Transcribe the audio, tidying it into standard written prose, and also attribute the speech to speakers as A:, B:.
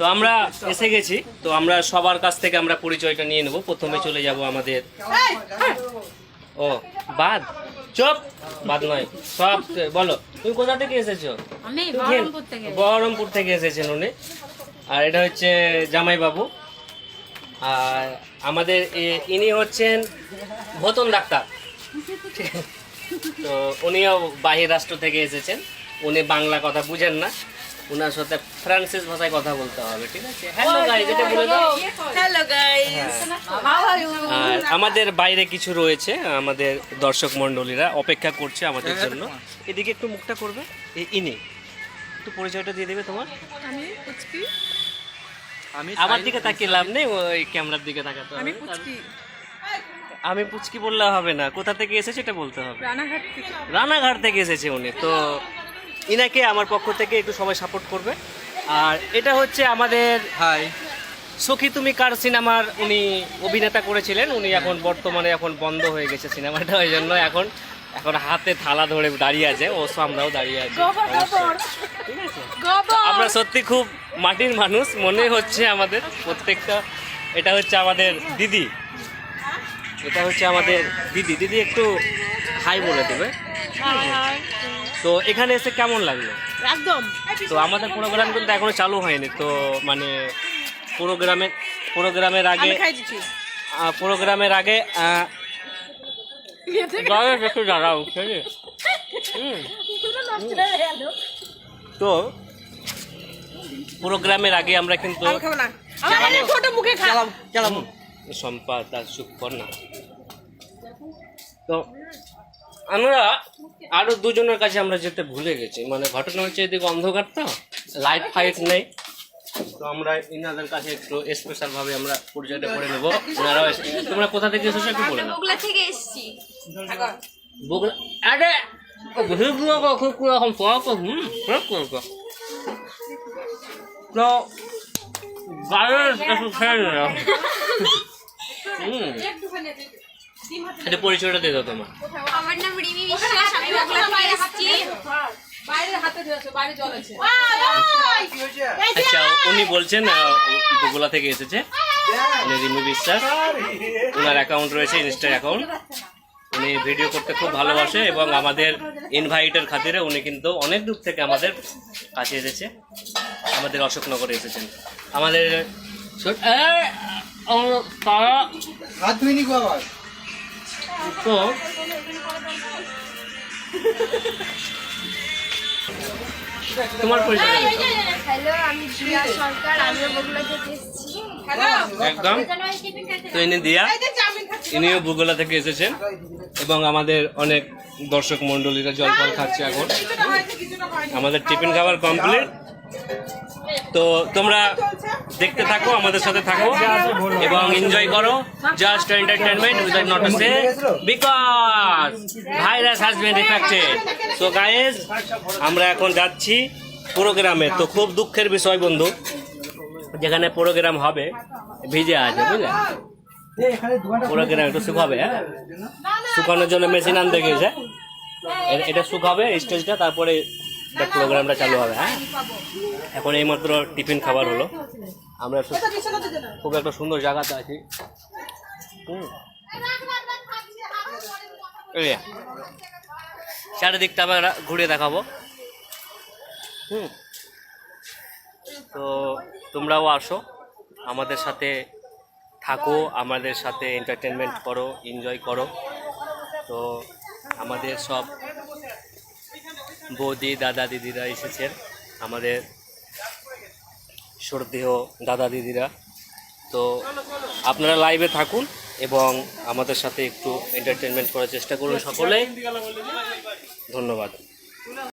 A: তো আমরা এসে গেছি, তো আমরা সবার কাছ থেকে আমরা পরিচয়টা নিয়ে নেব। প্রথমে চলে যাব আমাদের ও বাদ চুপ বাদ নয় সব বলো, তুমি কোথা থেকে এসেছো?
B: আমি বহরমপুর থেকে।
A: বহরমপুর থেকে এসেছেন উনি। আর এটা হচ্ছে জামাইবাবু। আর আমাদের ইনি হচ্ছেন ভতন ডাক্তার। তো উনিও বাহির রাষ্ট্র থেকে এসেছেন। উনি বাংলা কথা বুঝেন না, ওনার সাথে ফ্রান্সিস ভাষায় কথা বলতে হবে, ঠিক আছে? হ্যালো গাইস, এটা বলে দাও।
B: Hello guys, how are you?
A: আর আমাদের বাইরে কিছু রয়েছে, আমাদের দর্শক মণ্ডলীরা অপেক্ষা করছে আমাদের জন্য। এদিকে একটু মুখটা করবে, ইনি একটু পরিচয়টা দিয়ে দেবে তোমার।
B: আমি পুচকি।
A: আমার দিকে তাকিয়ে লাভ নেই, ওই ক্যামেরার দিকে তাকাতে হবে।
B: আমি পুচকি।
A: আমি পুচকি বললে হবে না, কোথা থেকে এসেছে এটা বলতে হবে।
B: রানাঘাট থেকে।
A: রানাঘাট থেকে এসেছে উনি। তো ইনাকে আমার পক্ষ থেকে একটু সবাই সাপোর্ট করবে। আর এটা হচ্ছে আমাদের
C: হাই
A: সখী তুমি কার সিনেমার উনি অভিনেতা করেছিলেন। উনি এখন বর্তমানে এখন বন্ধ হয়ে গেছে সিনেমাটা, ওই জন্য এখন হাতে থালা ধরে দাঁড়িয়ে আছে। ও আমরাও দাঁড়িয়ে আছি, ঠিক আছে? আমরা সত্যি খুব মাটির মানুষ মনে হচ্ছে আমাদের প্রত্যেকটা। এটা হচ্ছে আমাদের দিদি, এটা হচ্ছে আমাদের দিদি। দিদি একটু হাই বলে দেবে। তো এখানে এসে কেমন লাগলো?
B: একদম।
A: তো আমাদের প্রোগ্রাম কিন্তু এখনো চালু হয়নি, তো মানে প্রোগ্রামের আগে একটু দাঁড়াও, তো প্রোগ্রামের আগে আমরা কিন্তু সম্পাদ আর চুপ কর না। তো আমরা আরো দুজনের কাছে আমরা যেতে ভুলে গেছি। মানে ঘটনা হচ্ছে এদিকে অন্ধকার, তো লাইট ফাইট নেই। তো আমরা ইনাদের কাছে একটু স্পেশাল ভাবে আমরা পরিচয়টা করে নেবো। ওনারাও তোমরা কোথা থেকে এসেছো একটু বলে দাও।
B: বগুলা থেকে এসেছি।
A: বগুড়া। আরে তো এটা পরিচয়টা দিয়ে দাও তোমার।
B: আমার নাম রিমি বিশ্বাস, আমি বগুলা থেকে এসেছি।
A: আচ্ছা, উনি বলছেন বগুলা থেকে এসেছে। উনি রিমি বিশ্বাস, ওনার অ্যাকাউন্ট রয়েছে, ইনস্টা অ্যাকাউন্ট। উনি ভিডিও করতে খুব ভালোবাসে এবং আমাদের ইনভাইটের খাতিরে উনি কিন্তু অনেক দূর থেকে আমাদের কাছে এসেছে, আমাদের অশোকনগরে এসেছেন। আমাদের তো তোমার পরিচয়
B: হ্যালো, আমি দিয়া সরকার, আমি বগুলা থেকে এসেছি।
A: একদম। তো ইনি দিয়া, ইনিও বগুলা থেকে এসেছেন এবং আমাদের অনেক দর্শক মন্ডলীরা জলপান খাচ্ছে এখন। আমাদের টিফিন খাবার কমপ্লিট। তো তোমরা দেখতে থাকো, আমাদের সাথে থাকো এবং এনজয় করো। Just entertainment without not to say because virus has been affected. So guys, আমরা এখন যাচ্ছি প্রোগ্রামে। তো খুব দুঃখের বিষয় বন্ধু, যেখানে প্রোগ্রাম হবে ভিজে আছে, বুঝলে? প্রোগ্রাম একটু শুকাবে, হ্যাঁ, শুকানোর জন্য মেশিন আনতে গেছে। এটা শুকাবে স্টেজটা, তারপরে প্রোগ্রামটা চালু হবে। হ্যাঁ, এখন এইমাত্র টিফিন খাবার হলো। আমরা খুব একটা সুন্দর জায়গাতে আছি। চারিদিকটা আমরা ঘুরে দেখাবো। তো তোমরাও আসো, আমাদের সাথে থাকো, আমাদের সাথে এন্টারটেনমেন্ট করো, এনজয় করো। তো আমাদের সব বৌদি দাদা দিদিরা এসেছেন, আমাদের শ্রদ্ধেয় দাদা দিদিরা। তো আপনারা লাইভে থাকুন এবং আমাদের সাথে একটু এন্টারটেনমেন্ট করার চেষ্টা করুন সকলে। ধন্যবাদ।